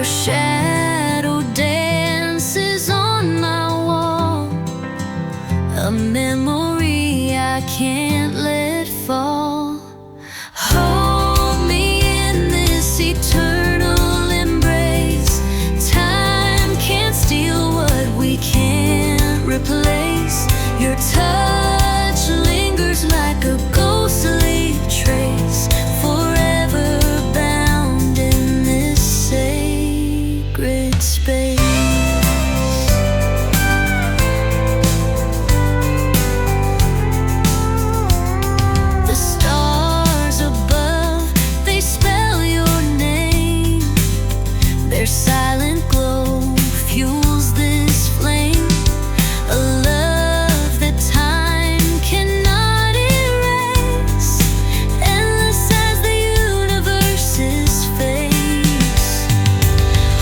Your shadow dances on my wall, a memory I can't let fall. Hold me in this eternal embrace. Time can't steal what we can't replace. Your touch lingers like a ghostly trace, forever bound in this sacred space. The stars above, they spell your name. Their silent glow fuels this flame, a love that time cannot erase, endless as the universe's face.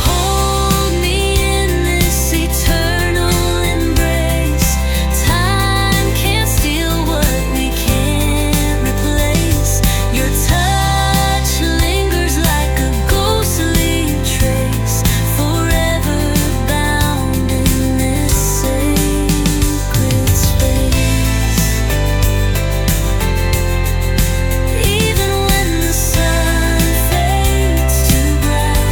Hold me in this eternal embrace. Time can't steal what we can't replace. Your touch lingers like a ghostly trace, forever bound in this sacred space. Even when the sun fades to black,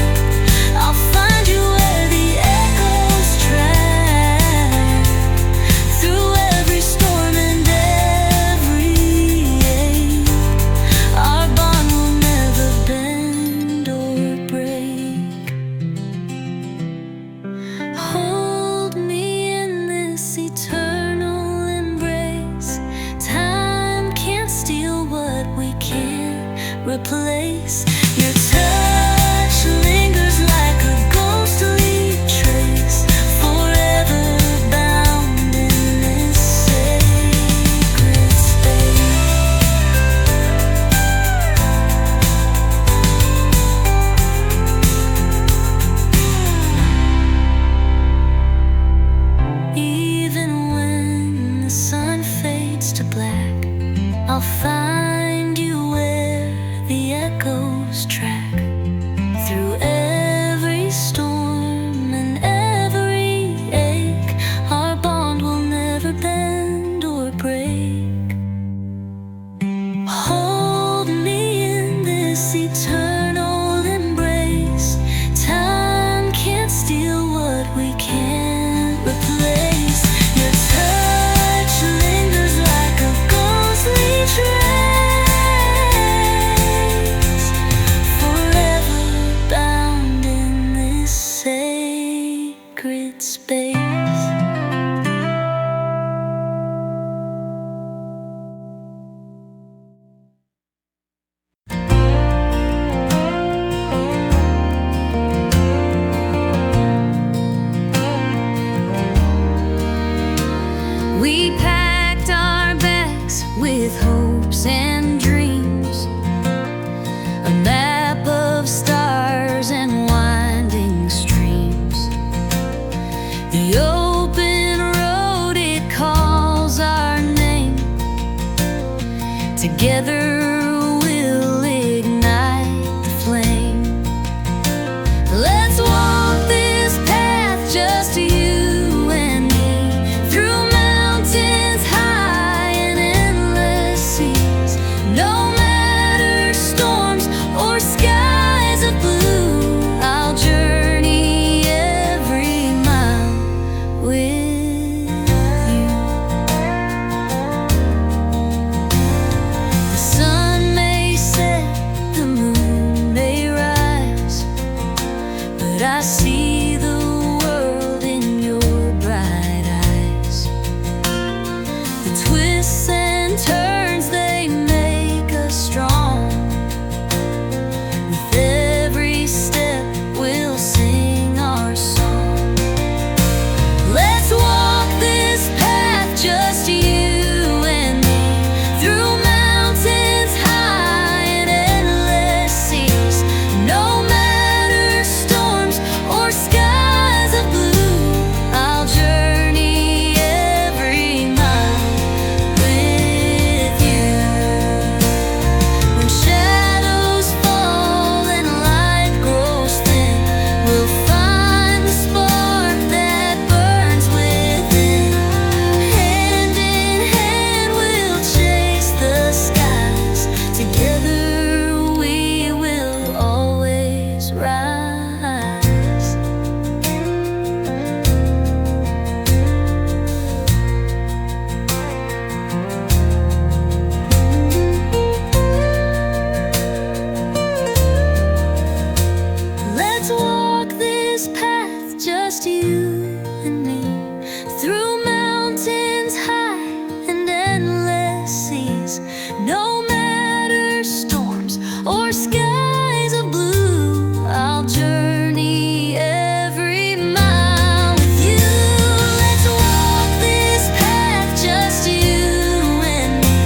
I'll find you where the echoes track, through every storm and every ache. Our bond will never bend or break. Hold me in this eternal embrace. Time can't steal what we can't replace. Your touch lingers like a ghostly trace, forever bound in this sacred space. Even when the sun fades to black, I'll find you where the echoes track, through every storm and every ache. Our bond will never bend or break. Hold me in this eternal embrace. Time can't steal what we can't replace. Your touch lingers like a ghostly trace, forever bound in this sacred space. We packed our bags with hopes and dreams, a map of stars and winding streams. The open road, it calls our name. Together we'll ignite the flame. Let's walk this path, just you and me, through mountains high and endless seas. No matter storms or skies of blue, I'll journey every mile with you. The sun or skies of blue. I'll journey every mile with you. Let's walk this path, just you and me,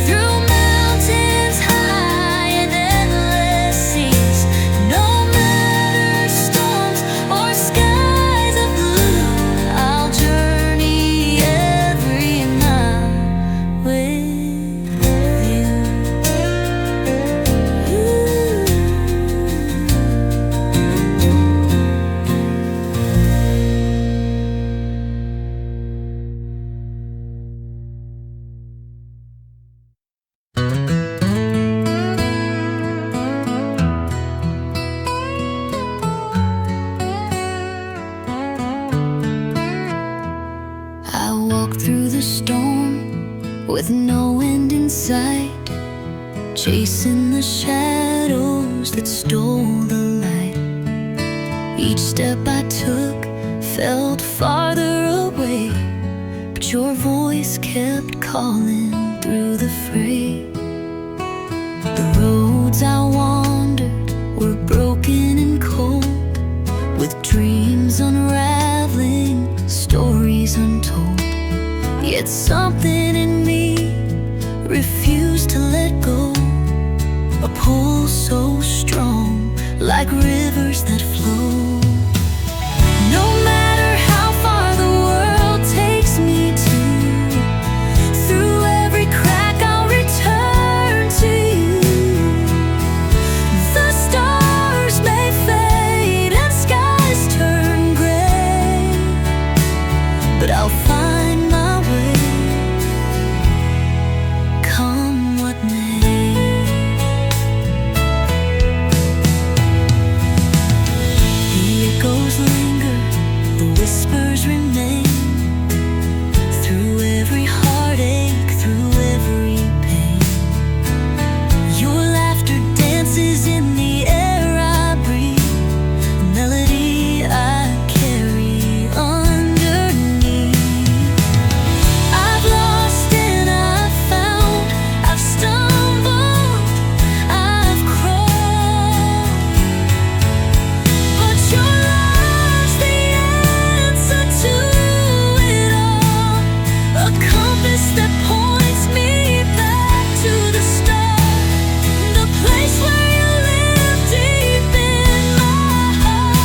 through mountains high and endless seas. No matter storms or skies of blue, I'll journey every mile with you. I walk through the storm with no end in sight, chasing the shadows that stole the light. Each step I took felt farther away, but your voice kept calling through the fray. The roads I wandered were broken and cold, with dreams unraveling, stories untold. Yet something in me refused to let go, a pull so strong, like rivers that flow. No matter how far the world takes me to, through every crack I'll return to you. The stars may fade and skies turn gray, but I'll find my way, come what may. The echoes linger, the whispers remain, through every heartache, through every pain. Your laughter dances in the air I breathe, a melody I carry underneath. I've lost and I've found, I've stumbled, I've crawled, but your love's the answer to it all, a compass that points me back to the start, the place where you live deep in my heart.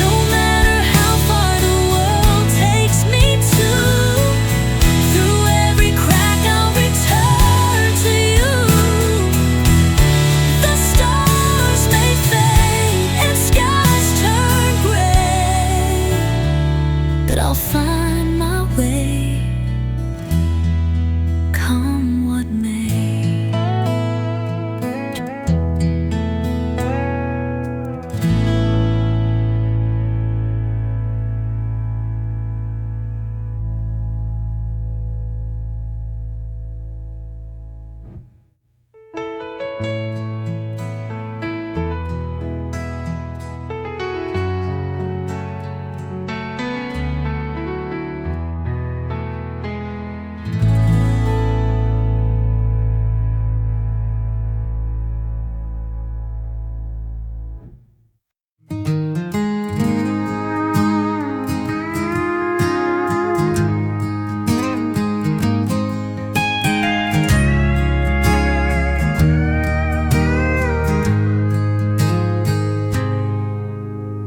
No matter how far the world takes me to, through every crack I'll return to you. The stars may fade and skies turn gray, but I'll find my way, come what may.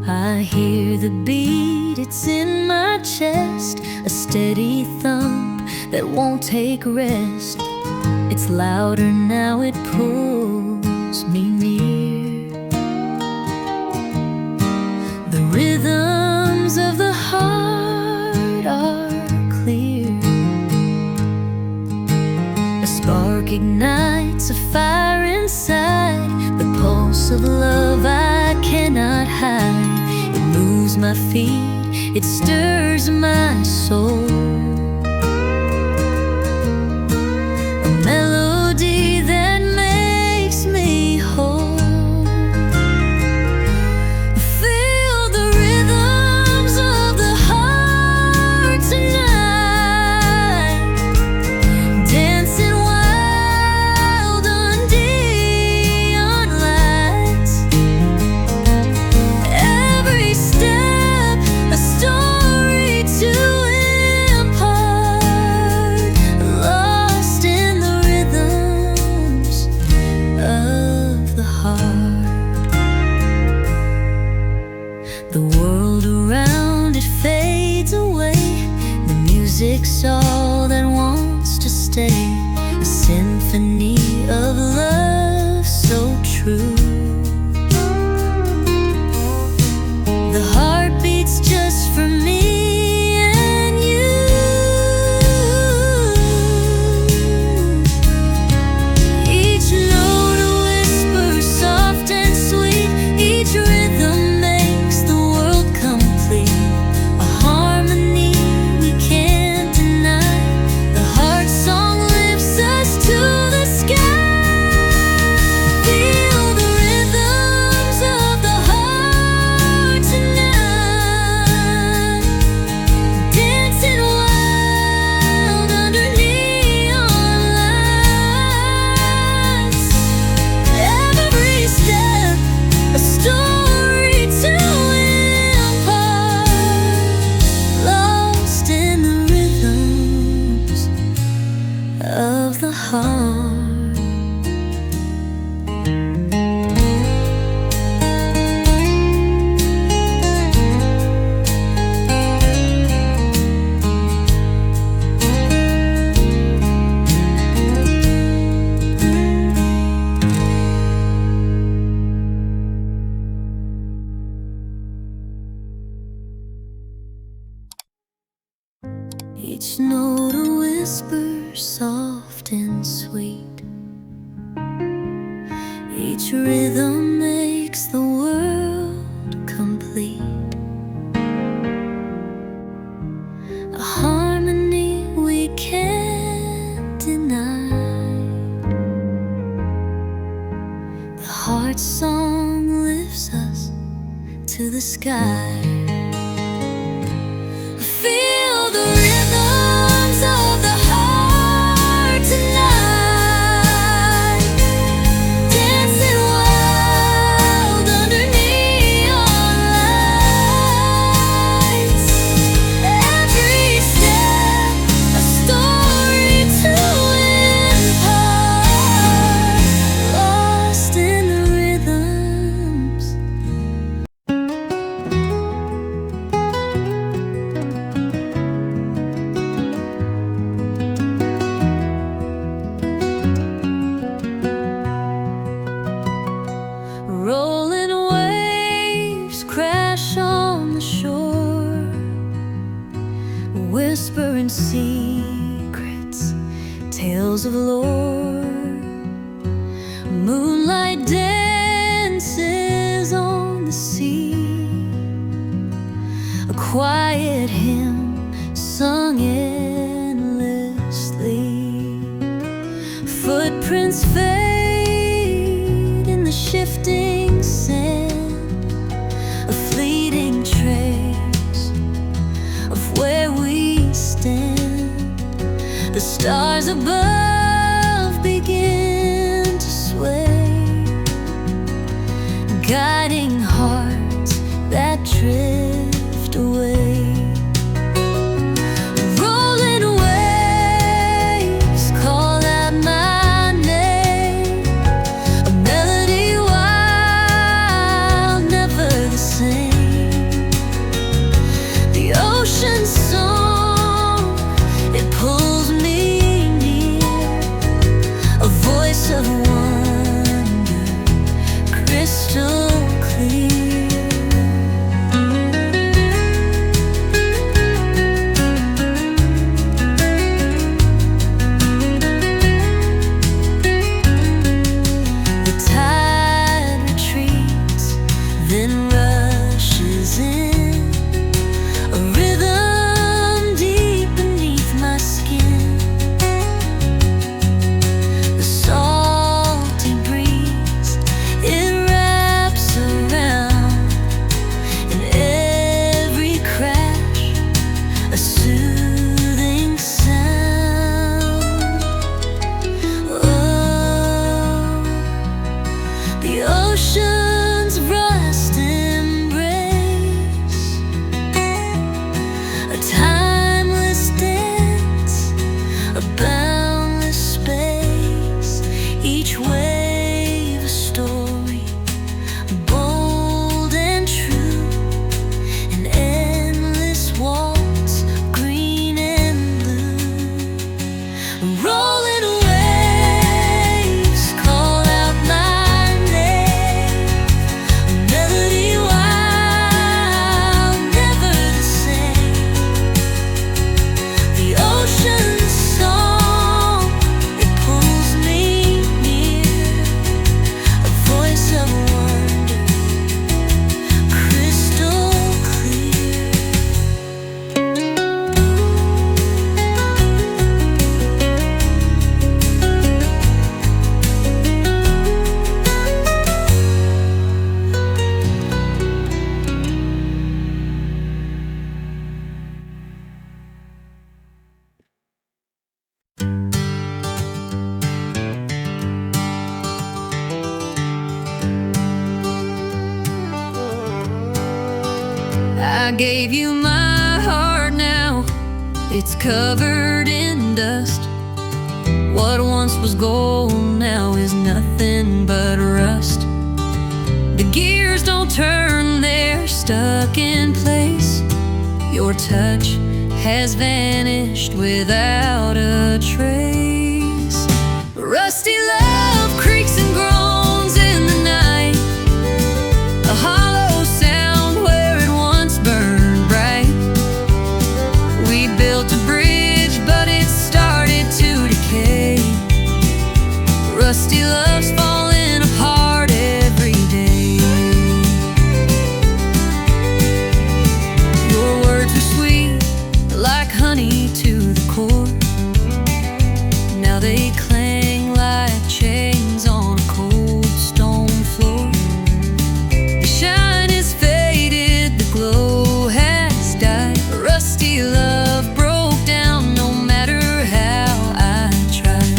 I hear the beat, it's in my chest, a steady thump that won't take rest. It's louder now, it pulls me near. The rhythms of the heart are clear. A spark ignites a fire inside, the pulse of love I cannot hide. It moves my feet, it stirs my soul. A melody that makes me whole. Feel the rhythms of the heart tonight, dancing wild. of the heart. Each note a whisper, soft and sweet. Each rhythm makes the world complete. A harmony we can't deny. The heart song lifts us to the sky. Feel the rhythms of the heart tonight, dancing wild under neon lights. Every step a story to impart, lost in the rhythms. Rolling waves crash on the shore, whispering secrets, tales of lore. Moonlight dances on the sea, a quiet hymn sung endlessly. Footprints fade in the shifting sand, a fleeting trace of where we stand. The stars above begin to sway, guiding hearts that drift away. Rolling waves call out my name, a melody wild, never the same. The ocean's song, it pulls me near, a voice of wonder, crystal clear. The tide retreats, then rushes in, a rhythm deep beneath my skin. The salty breeze, it wraps around, in every crash a soothing sound. Oh, the ocean's rust embrace, a timeless dance, a boundless space. Each wave a story, bold and true, an endless waltz, green and blue. Rolling waves call out my name, a melody wild, never the same. The ocean's song, it pulls me near, a voice of wonder, crystal clear. I gave you my heart, now it's covered in dust. What once was gold now is nothing but rust. The gears don't turn, they're stuck in place. Your touch has vanished without a trace. Rusty love creaks and groans in the night, a hollow sound where it once burned bright. We built a bridge, but it started to decay. Rusty love's falling apart every day. Your words were sweet, like honey to the core. Now they clang like chains on a cold stone floor. The shine is faded, the glow has died. Rusty love broke down no matter how I tried.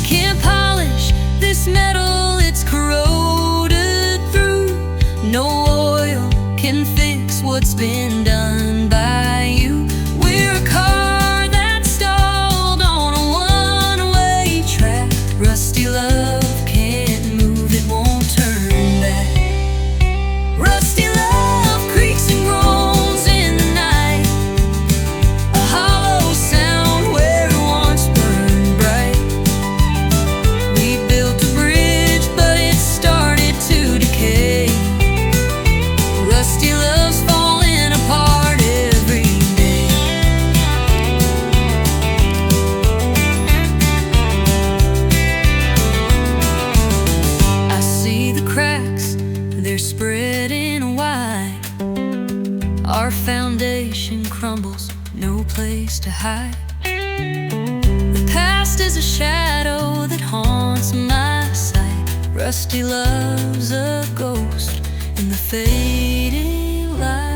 Can't polish this metal, it's corroded through. No oil can fix what's been done by you. We're a car that stalled on a one-way track. Rusty love can't move, it won't turn back. Rusty love creaks and groans in the night, a hollow sound where it once burned bright. We built a bridge, but it started to decay. Rusty love's falling apart every day. I see the cracks, they're spreading wide. Our foundation crumbles, no place to hide. The past is a shadow that haunts my sight. Rusty love's a ghost in the fading light.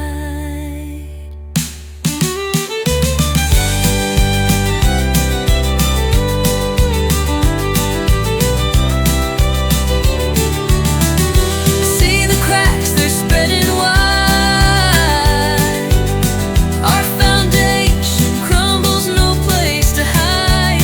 See the cracks, they're spreading wide. Our foundation crumbles, no place to hide.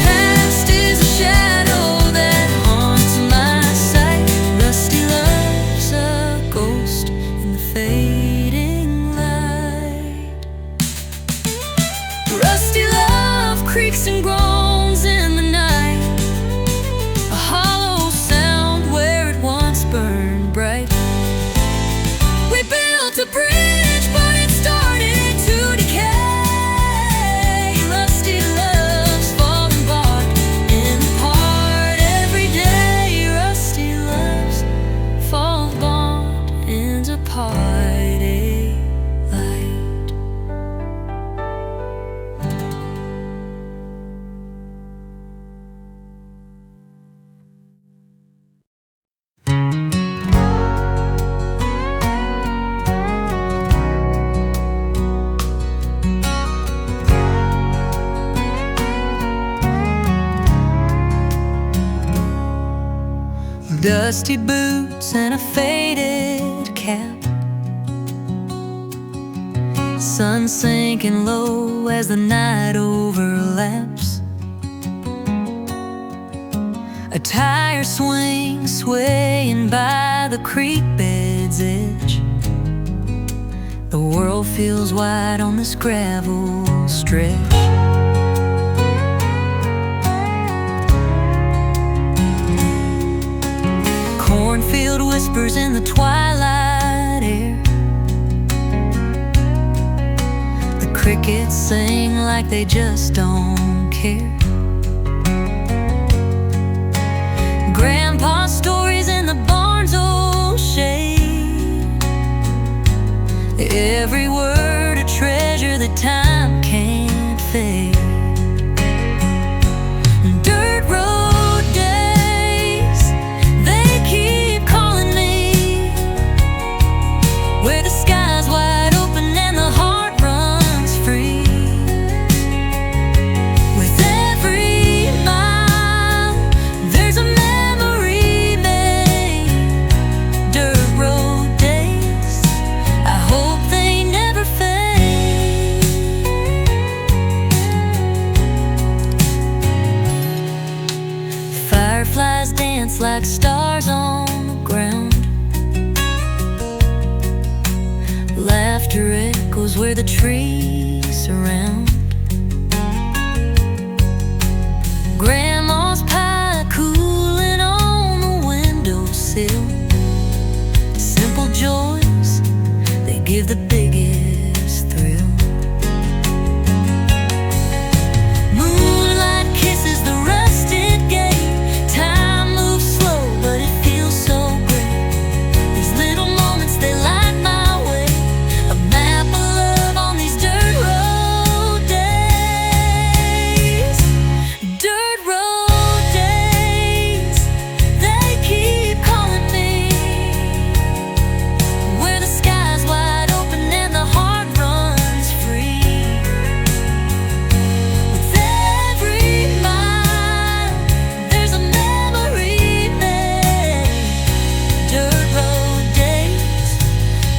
Past is a shadow that haunts my sight. Rusty love's a ghost in the fading light. Rusty love creaks and groans in the night, a hollow sound where it once burned bright. We built a bridge, but it started to decay. Rusty love's falling apart and apart every day. Rusty love's falling apart and apart a light. Dusty boots and a faded cap, sun sinking low as the night overlaps. A tire swing swaying by the creek bed's edge. The world feels wide on this gravel stretch. Cornfield whispers in the twilight air. The crickets sing like they just don't care. Grandpa's stories in the barn's old shade. Every word a treasure that time can't fade. Dirt road days, they keep calling me, where the sky's wide open and the heart runs free. With soft like stars on the ground. Laughter echoes where the trees surround. Grandma's pie cooling on the windowsill. Simple joys, they give the biggest thrill. Moonlight kisses the rusted gate. Time moves slow, but it feels so great. These little moments, they light my way. A map of love on these dirt road days. Dirt road days, they keep calling me. Where the sky's wide open and the heart runs free. With every mile, there's a memory made. Dirt road days,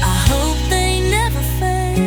I hope they never fade.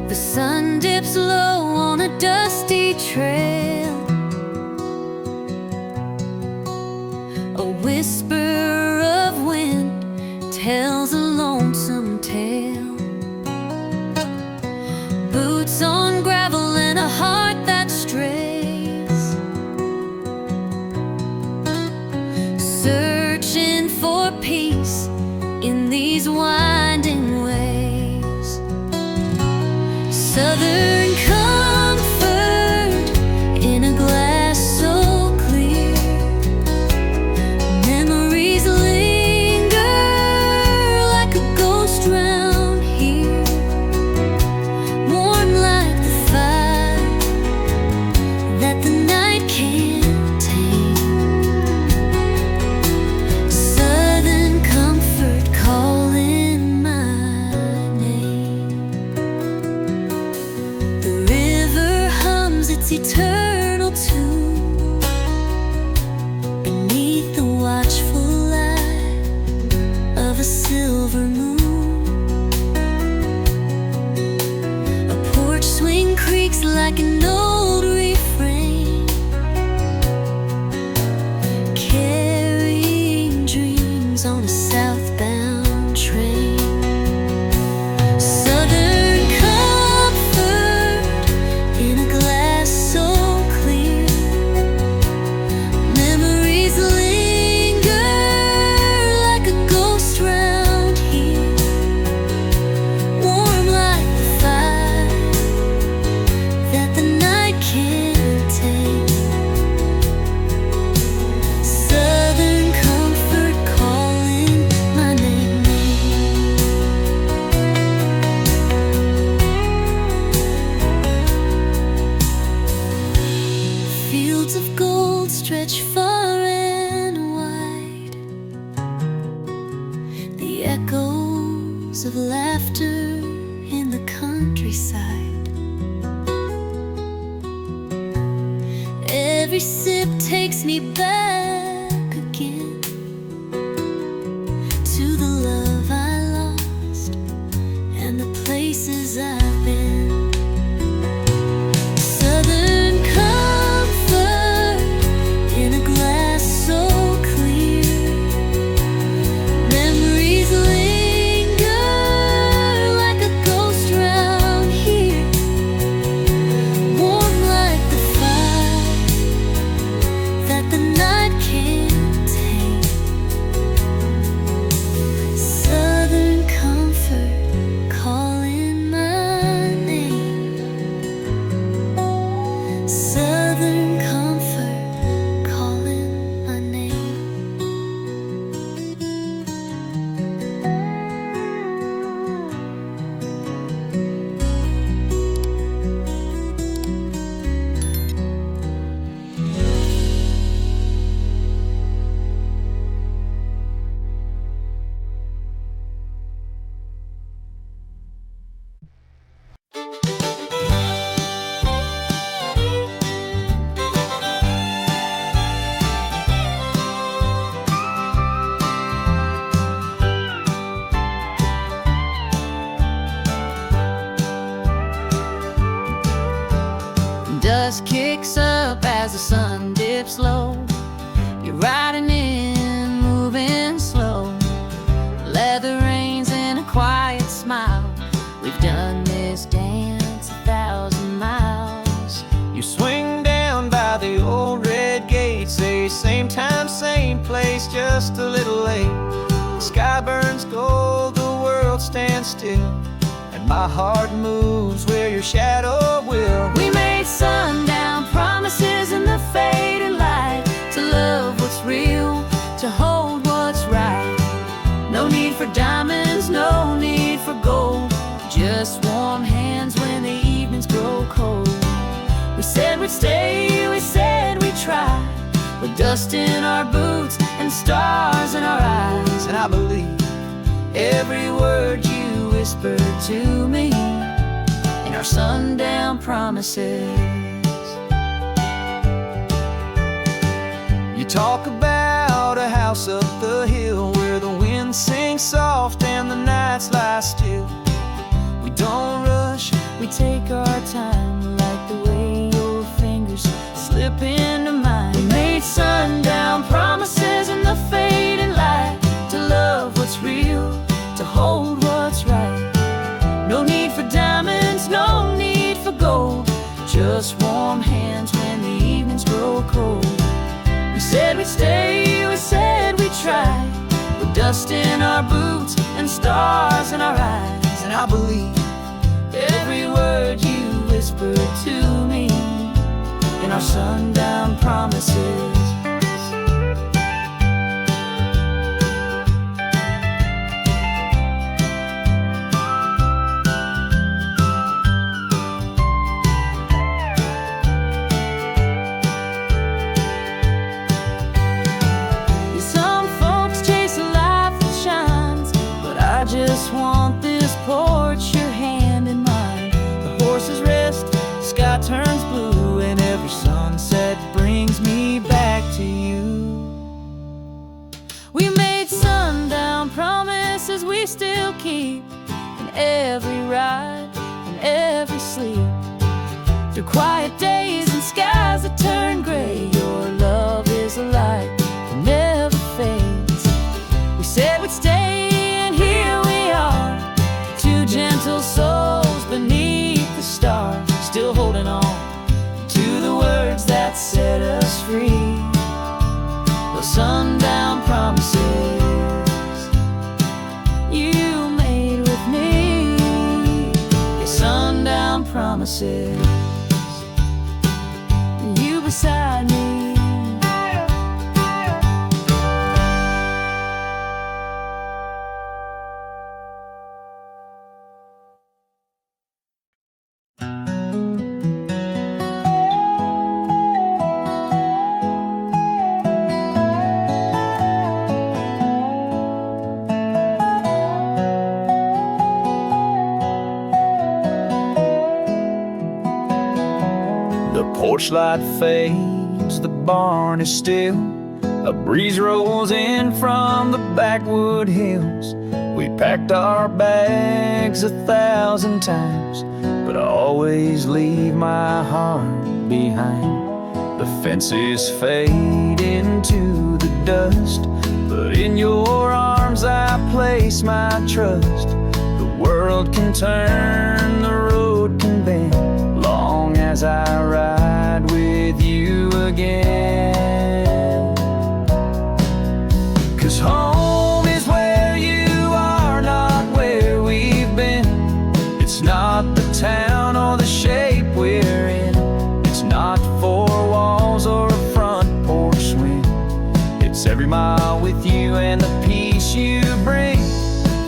The sun dips low on a dusty trail. A whisper of wind tells a lonesome tale. Boots on gravel and a heart that strays, searching for peace in these winding ways. Southern comfort in a glass so clear. Memories linger like a ghost round here. Warm like the fire that the night can't tame. Southern comfort calling my name. The river hums its eternal tune beneath the watchful light of a silver moon. A porch swing creaks like an old refrain, carrying dreams on a southbound train. Southern comfort in a glass so clear. Memories linger like a ghost round here. Warm like the fire that the night can't tame. Southern comfort calling my name. Fields of gold stretch far and wide. The echoes of laughter in the countryside. Every sip takes me back again to the love I lost and the places I've been. Southern comfort in a glass so clear. Memories linger like a ghost round here. Warm like the fire that the night can't tame. Southern comfort calling my name. just kicks up as the sun dips low. You're riding in, moving slow. Leather reins and a quiet smile. We've done this dance 1,000 miles. You swing down by the old red gate, say same time, same place, just a little late. The sky burns gold, the world stands still, and my heart moves where your shadow will. We made sundown promises in the fading light, to love what's real, to hold what's right. No need for diamonds, no need for gold, just warm hands when the evenings grow cold. We said we'd stay, we said we'd try, with dust in our boots and stars in our eyes. And I believe every word you whispered to me in our sundown promises. you talk about a house up the hill, where the wind sings soft and the nights lie still. We don't rush, We take our time, like the way your fingers slip into mine. We made sundown promises in the fading light, to love what's real, to hold what's right. No need for diamonds, no need for gold, just warm hands when the evenings grow cold. We said we'd stay, we said we'd try, with dust in our boots and stars in our eyes. and I believe every word you whispered to me in our sundown promises. Some folks chase a life that shines, but I just want this porch, your hand in mine. The horses rest, the sky turns blue, and every sunset brings me back to you. We made sundown promises we still keep, in every ride, in every sleep. Through quiet days and skies that turn gray, your love is a light that never fades. We said we'd stay, and here we are, two gentle souls beneath the stars, still holding on to the words that set us free. Those sundown promises you made with me, your sundown promises, and you beside me. the porch light fades, the barn is still. A breeze rolls in from the backwood hills. We packed our bags 1,000 times, but I always leave my heart behind. The fences fade into the dust, but in your arms I place my trust. The world can turn, the road can bend, long as I ride with you again. 'Cause home is where you are, not where we've been. It's not the town or the shape we're in. It's not 4 walls or a front porch swing. It's every mile with you and the peace you bring.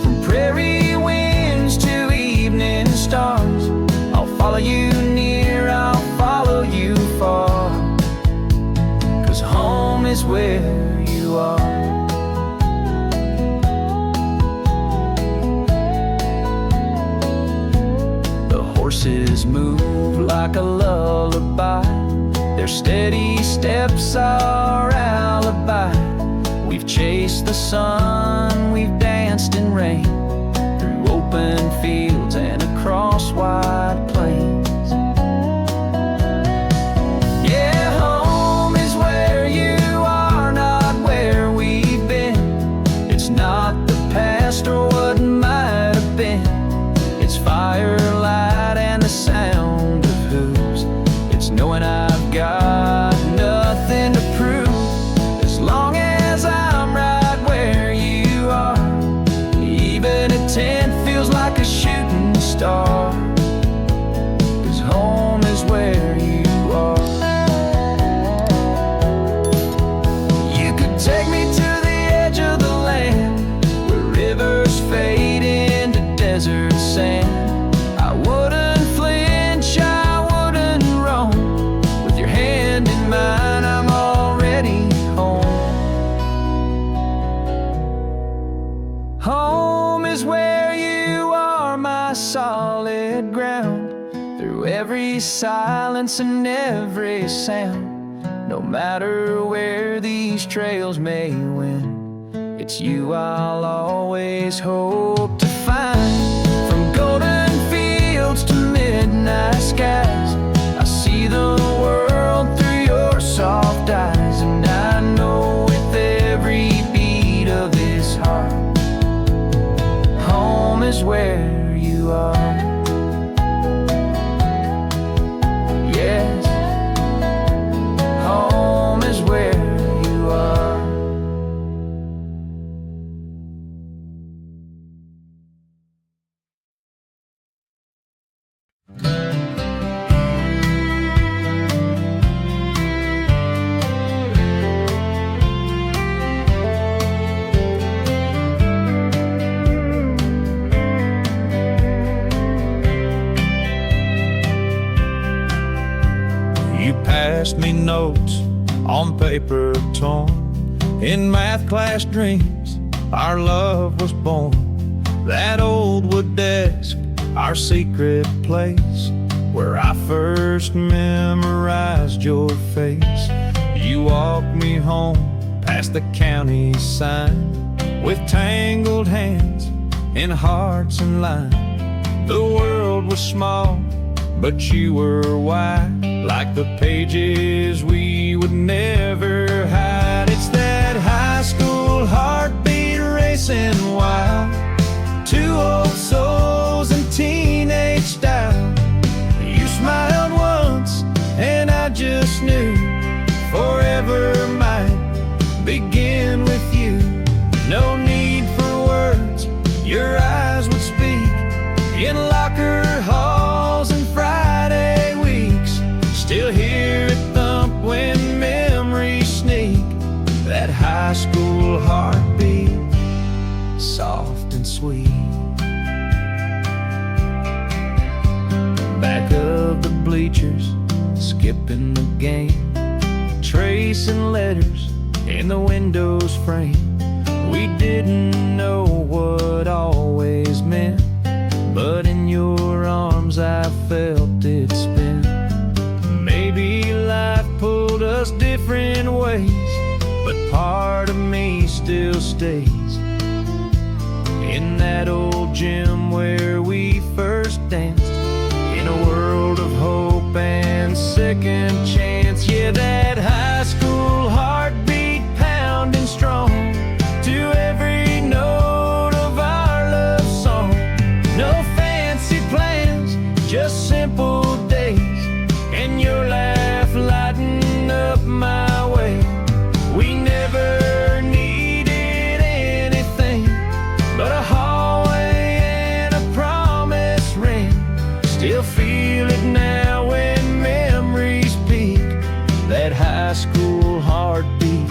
From prairie winds to evening stars, I'll follow you near, I'll follow you far. 'Cause home is where you are. The horses move like a lullaby, their steady steps our alibi. We've chased the sun, we've danced in rain, through open fields and across wide plains. It's firelight and the sound of hooves. It's knowing I've got nothing to prove. As long as I'm right where you are, even a 10 feels like a shooting star. 'Cause home is where you are. You could take me to the edge of the land, where rivers fade into desert sand. I wouldn't flinch, I wouldn't roam. With your hand in mine, I'm already home. Home is where you are, my solid ground. Through every silence and every sound. No matter where these trails may win, it's you I'll always hope to find. From golden fields to midnight skies, I see the world through your soft eyes. And I know with every beat of this heart, home is where you are. Yes, home is where you are. You passed me notes on paper torn. In math class dreams, our love was born. That old wood desk, our secret place, where I first memorized your face. You walked me home past the county sign, with tangled hands and hearts in line. The world was small, but you were wide, like the pages we would never hide. It's that high school heartbeat racing wild, two old souls in teenage style. You smiled once and I just knew forever might begin with you. No need for words, your eyes would speak. In locker halls and Friday weeks, still hear it thump when memories sneak. That high school heartbeat, soft and sweet. Back of the bleachers, skipping the game, tracing letters in the window's frame. We didn't know what always meant, but in your arms I felt it spin. Maybe life pulled us different ways, but part of me still stays in that old gym where we first danced, in a world of hope and second chance. Yeah, that high school heartbeat pounding strong to every note of our love song. No fancy plans, just simple days, and your laugh lighting up my way. We never needed anything but a hallway and a promise ring. Still feel it now when memories peak. That high school heartbeat,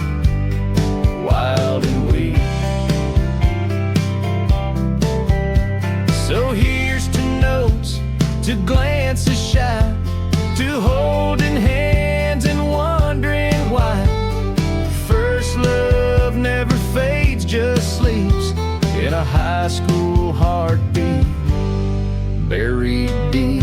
wild and weak. So here's to notes, to glances shy, to holding hands and wondering why. First love never fades, just sleeps in a high school heartbeat, buried deep.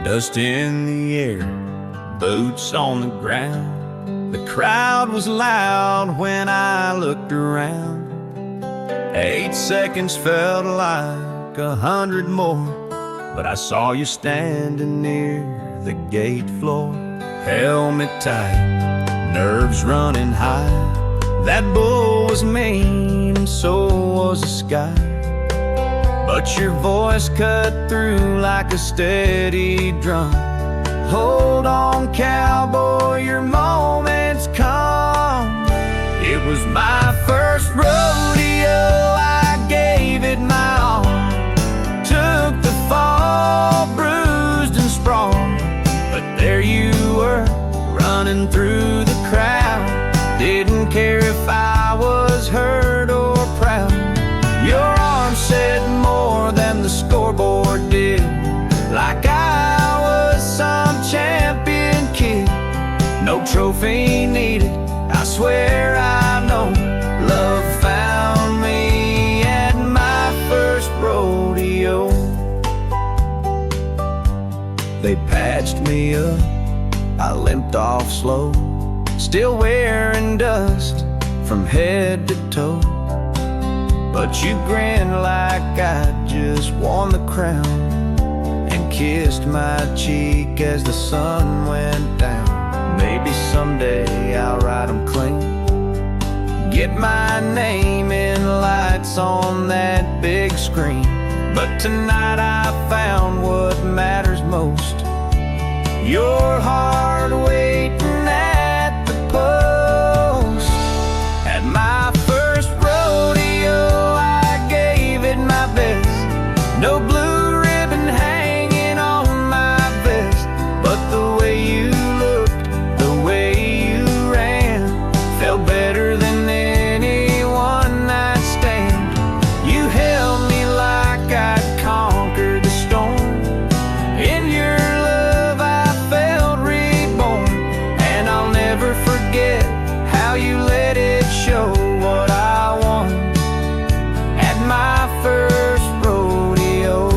Dust in the air, boots on the ground, The crowd was loud when I looked around. 8 seconds felt like 100 more, but I saw you standing near the gate floor. Helmet tight, nerves running high. That bull was mean and so was the sky, but your voice cut through like a steady drum. Hold on, cowboy, your moment's come. It was my first rodeo, I gave it my all. Took the fall, bruised and sprawled, but there you were, running through the crowd. Didn't care if I was hurt or proud. Your arm said more than the scoreboard did, like I was some champion kid. No trophy needed, I swear I know. Love found me at my first rodeo. They patched me up, I limped off slow, still wearing dust from head to toe. But you grinned like I just won the crown, and kissed my cheek as the sun went down. Maybe someday I'll ride them clean, get my name in lights on that big screen. But tonight I found what matters most, your heart waiting at the post. At my first rodeo, I gave it my best. No blue ribbon hanging on my vest, but the way you looked, the way you ran, felt better than any one-night stand. You held me like I'd conquered the storm. In your love I felt reborn, and I'll never forget how you let it show what I want at my first rodeo.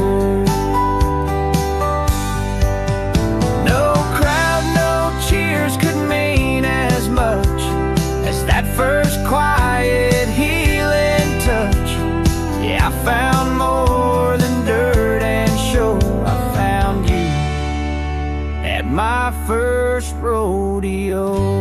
No crowd, no cheers could mean as much as that first quiet healing touch. Yeah, I found more than dirt and show. I found you at my first rodeo.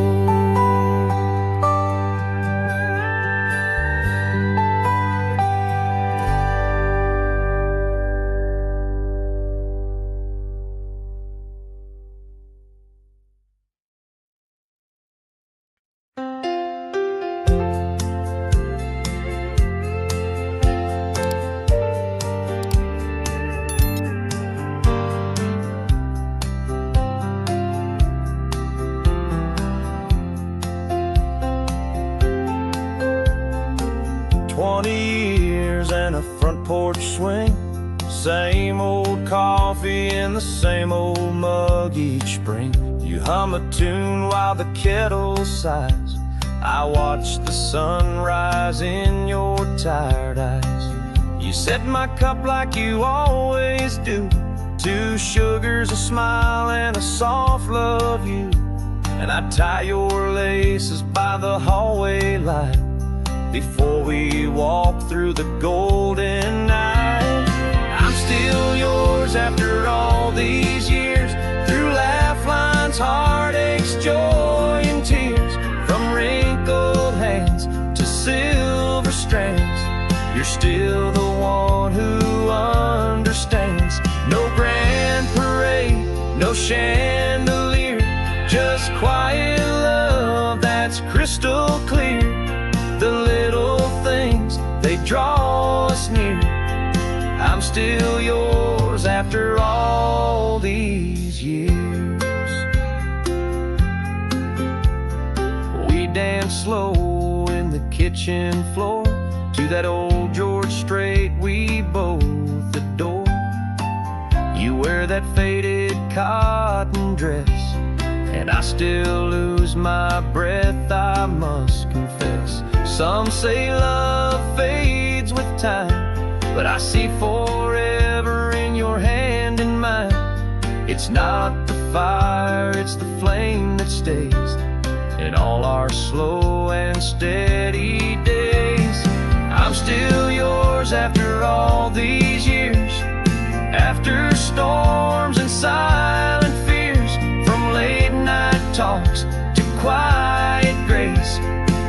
And a front porch swing, same old coffee in the same old mug each spring. You hum a tune while the kettle sighs. I watch the sun rise in your tired eyes. You set my cup like you always do, 2 sugars, a smile, and a soft love you. And I tie your laces by the hallway light before we walk through the golden night. I'm still yours after all these years, through laugh lines, heartaches, joy, and tears. From wrinkled hands to silver strands, you're still the one who understands. No grand parade, no chandelier, just quiet love that's crystal clear. The little things, they draw us near. I'm still yours after all these years. We dance slow in the kitchen floor to that old George Strait we both adore. You wear that faded cotton dress, and I still lose my breath, I must confess. Some say love fades with time, but I see forever in your hand in mine. It's not the fire, it's the flame that stays. in all our slow and steady days. I'm still yours after all these years, after storms and silent fears, from late night talks to quiet grace.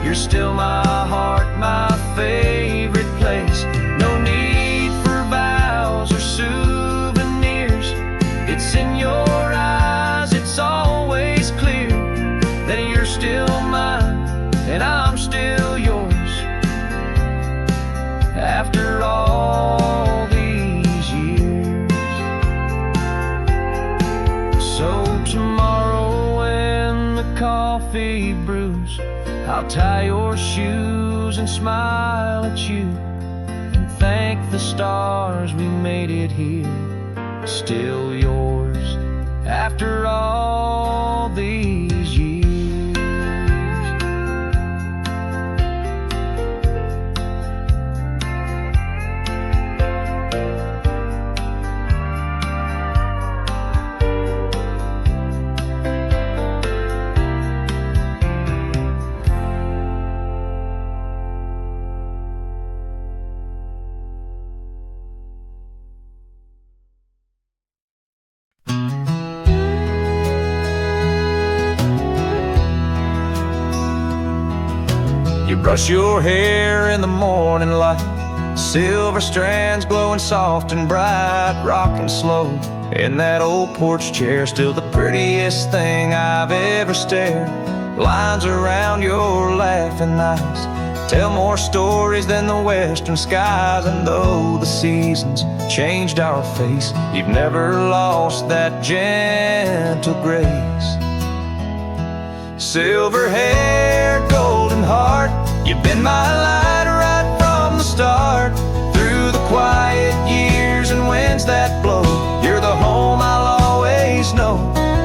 You're still my heart, my favorite place. No need for vows or souvenirs. It's in your eyes, it's always clear that you're still mine and I'm still yours after all these years. So tomorrow when the coffee brews, I'll tie your shoes and smile at you and thank the stars we made it here. Still yours after all these years. You brush your hair in the morning light, silver strands glowing soft and bright, rocking slow in that old porch chair. Still the prettiest thing I've ever stared. Lines around your laughing eyes tell more stories than the western skies. And though the seasons changed our face, you've never lost that gentle grace. Silver hair, golden heart, you've been my light right from the start. Through the quiet years and winds that blow, you're the home I'll always know.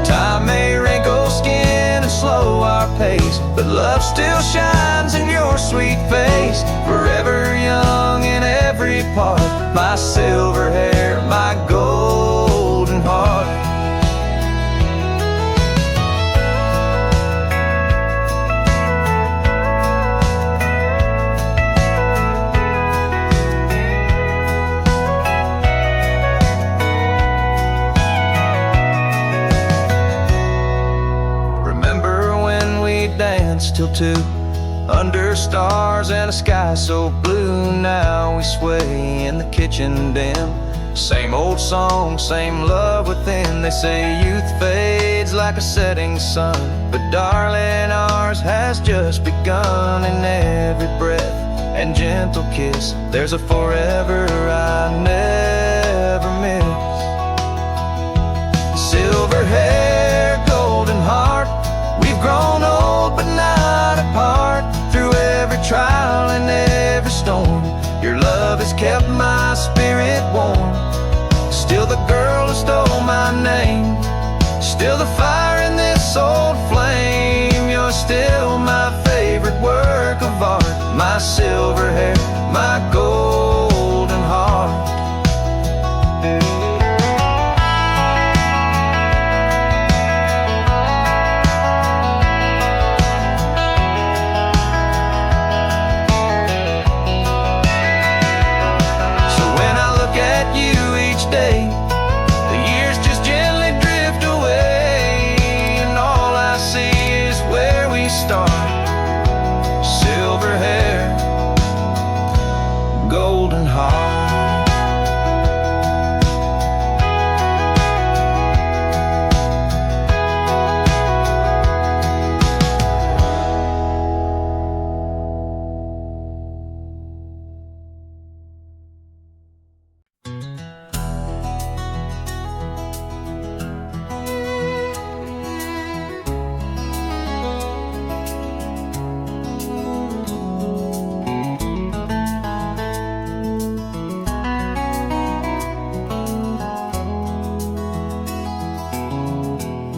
Time may wrinkle skin and slow our pace, but love still shines in your sweet face. Forever young in every part, my silver hair, my golden heart. Till 2, under stars and a sky so blue. Now we sway in the kitchen dim, same old song, same love within. They say youth fades like a setting sun, but darling, ours has just begun. In every breath and gentle kiss, there's a forever I never miss. Silver hair, golden heart, we've grown old but not apart. Through every trial and every storm, your love has kept my spirit warm. Still the girl who stole my name, still the fire in this old flame. You're still my favorite work of art, my silver hair, my golden heart.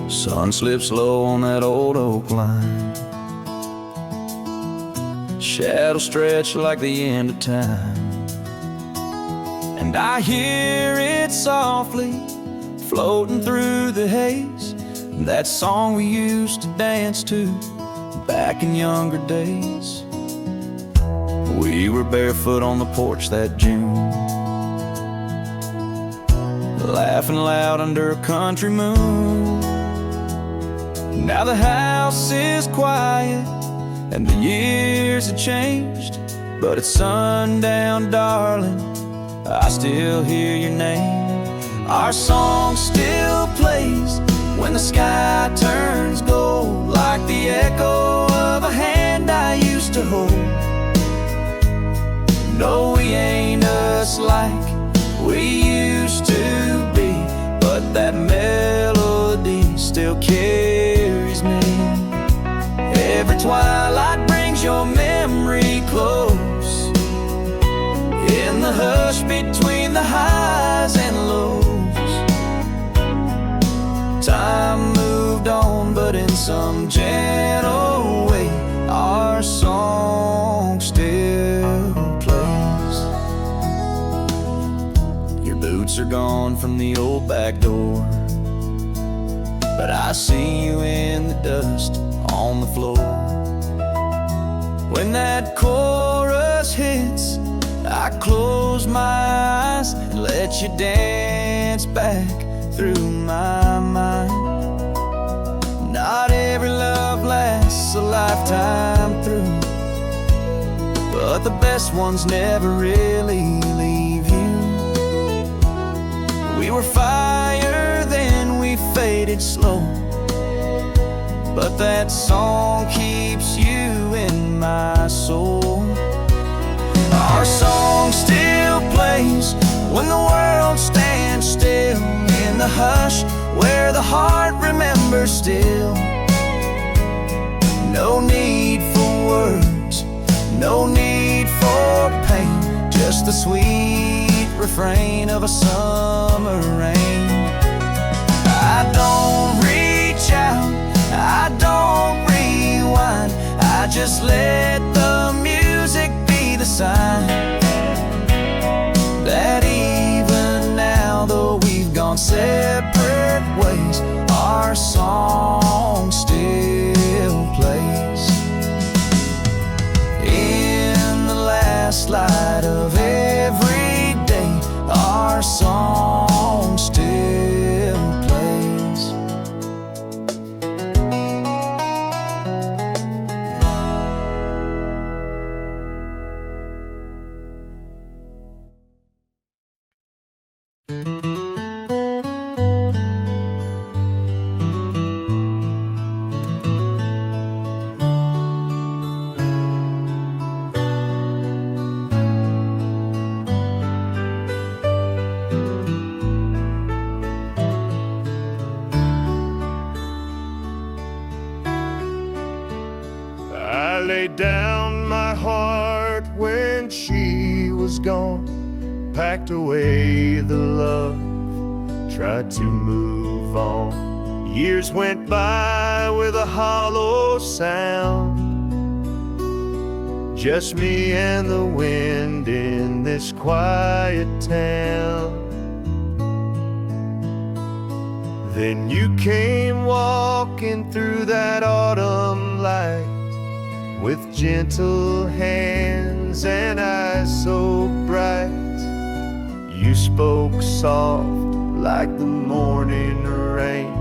Sun slips low on that old oak line, shadows stretch like the end of time, and I hear it softly floating through the haze. That song we used to dance to back in younger days. We were barefoot on the porch that June, laughing loud under a country moon. Now the house is quiet and the years have changed, but at sundown, darling, I still hear your name. Our song still plays when the sky turns gold, like the echo of a hand I used to hold. No, we ain't us like we used to be, but that melody still carries me. Every twilight brings your memory close, in the hush between the highs and lows. Time moved on, but in some gentle way, our song still plays. Your boots are gone from the old back door, but I see you in the dust on the floor. When that chorus hits, I close my eyes and let you dance back through my mind. Not every love lasts a lifetime through, but the best ones never really leave you. We were fire, then we faded slow, but that song keeps you in my soul. Our song still plays when the world stands still, in the hush where the heart remembers still. No need for words, no need for pain, just the sweet refrain of a summer rain. I don't reach out, I don't rewind, I just let the music be the sign that even now, though we've gone separate ways, our song still plays. In the last light of every day, our song still plays. I laid down my heart when she was gone, packed away the love, tried to move on. Years went by with a hollow sound, just me and the wind in this quiet town. Then you came walking through that autumn light, with gentle hands and eyes so bright. You spoke soft like the morning rain,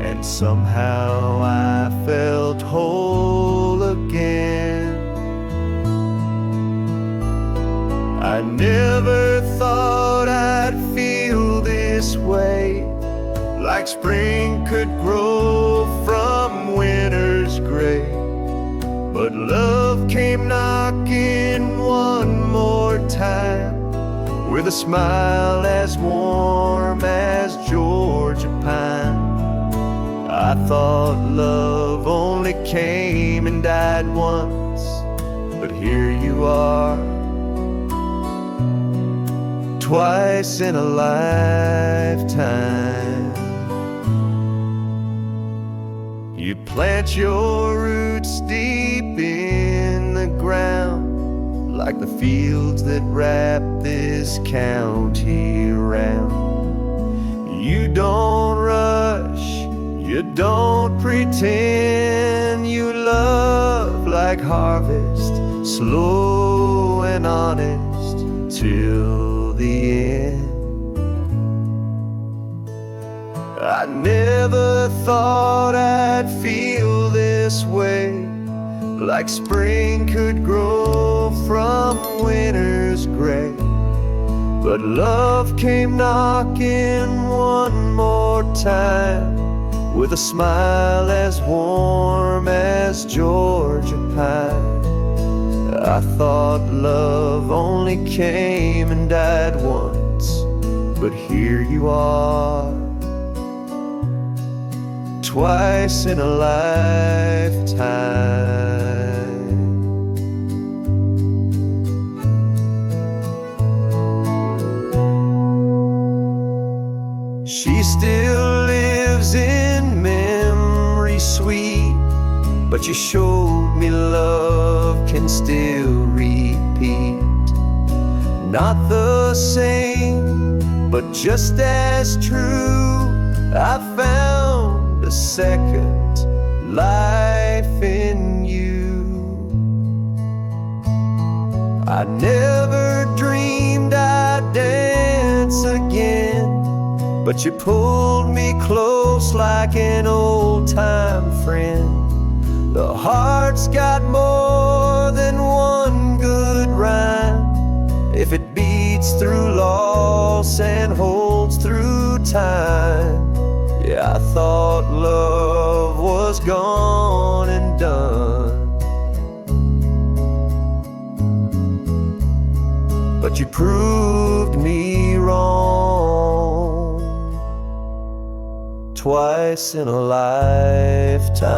and somehow I felt whole again. I never thought I'd feel this way, like spring could grow from winter's gray. But love came knocking one more time, with a smile as warm as Georgia pine. I thought love only came and died once, but here you are, twice in a lifetime. You plant your roots deep in the ground, like the fields that wrap this county round. You don't rush, You don't pretend you love like harvest, slow and honest till the end. I never thought I'd feel this way, like spring could grow from winter's gray. But love came knocking one more time, with a smile as warm as Georgia pine. I thought love only came and died once, but here you are, twice in a lifetime. She still lives in memory sweet, but you showed me love can still repeat. Not the same, but just as true. I found a second life in you. I never dreamed I'd dance again, but you pulled me close like an old-time friend. The heart's got more than one good rhyme, if it beats through loss and holds through time. Yeah, I thought love was gone and done, but you proved me wrong, twice in a lifetime.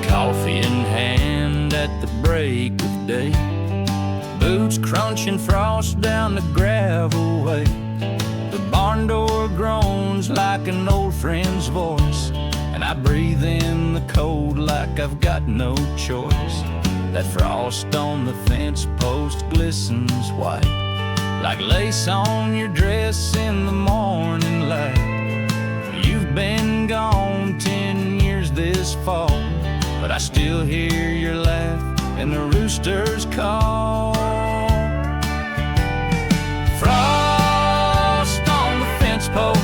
Coffee in hand at the break of day, boots crunching frost down the gravel way. The barn door groans like an old friend's voice, and I breathe in the cold like I've got no choice. That frost on the fence post glistens white, like lace on your dress in the morning light. You've been gone 10 years this fall, but I still hear your laugh and the rooster's call. Frost on the fence post,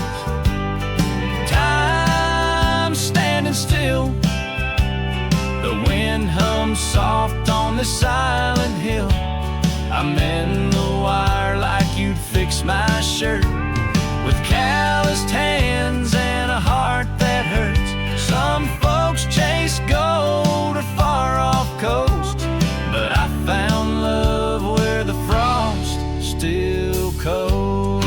time standing still. The wind hums soft on this silent hill. I'm in the wire like you'd fix my shirt, with calloused hands and a heart that hurts. Some folks chase gold or far off coast, but I found love where the frost still cold.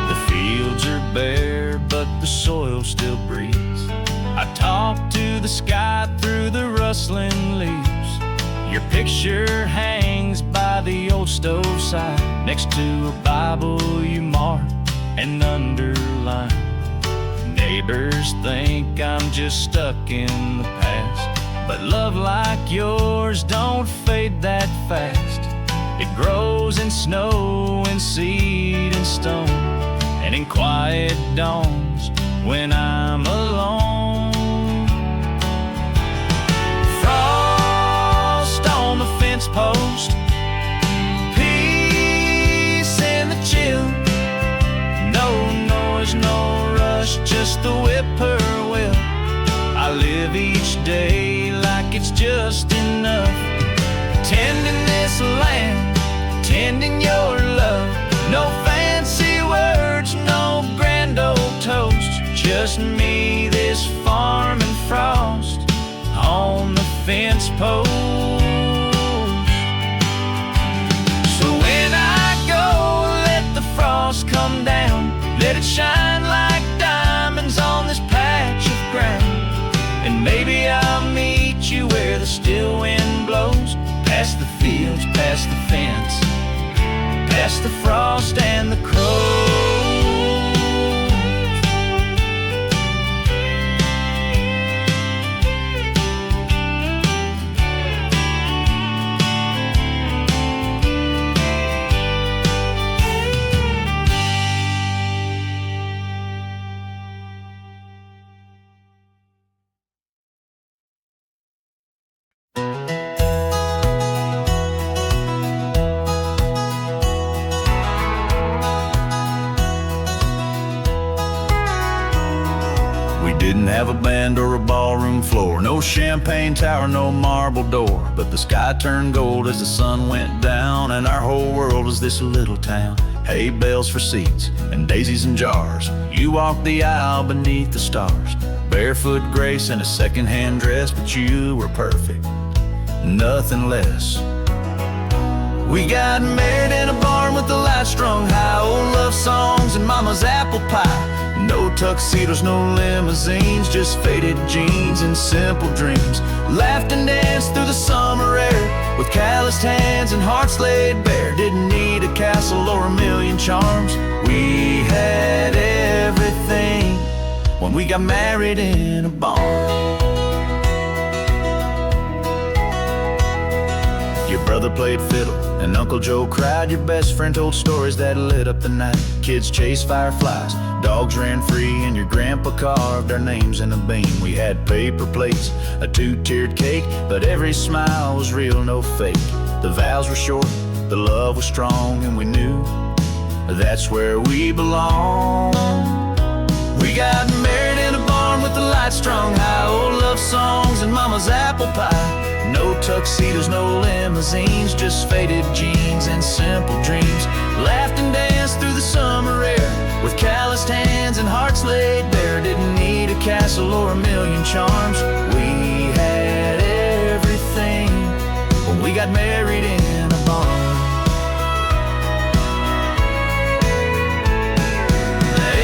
The fields are bare, but the soil still breathes. I talk to the sky through the rustling leaves. Your picture hangs by the old stove side, next to a Bible you mark and underline. Neighbors think I'm just stuck in the past, but love like yours don't fade that fast. It grows in snow and seed and stone, and in quiet dawns when I'm alone. Frost on the fence post, peace in the chill. No noise, no rush, just the whippoorwill. I live each day like it's just enough, tending this land, tending your love. No fancy words, no grand old toast, just me, this farm, and frost on the fence post. So when I let it shine like diamonds on this patch of ground. And maybe I'll meet you where the still wind blows, past the fields, past the fence, past the frost and the crows. Didn't have a band or a ballroom floor, no champagne tower, no marble door, but the sky turned gold as the sun went down, and our whole world was this little town. Hay bales for seats and daisies in jars, you walked the aisle beneath the stars. Barefoot grace in a second-hand dress, but you were perfect, nothing less. We got married in a barn with the lights strung high, old love songs and mama's apple pie. No tuxedos, no limousines, just faded jeans and simple dreams. Laughed and danced through the summer air with calloused hands and hearts laid bare. Didn't need a castle or a million charms, we had everything when we got married in a barn. Your brother played fiddle and Uncle Joe cried. Your best friend told stories that lit up the night. Kids chased fireflies, dogs ran free, and your grandpa carved our names in a beam. We had paper plates, a two-tiered cake, but every smile was real, no fake. The vows were short, the love was strong, and we knew that's where we belong. We got married in a barn with the lights strung high, old love songs and mama's apple pie. No tuxedos, no limousines, just faded jeans and simple dreams. Laughed and danced through the summer air with calloused hands and hearts laid bare. Didn't need a castle or a million charms, we had everything when we got married in a barn.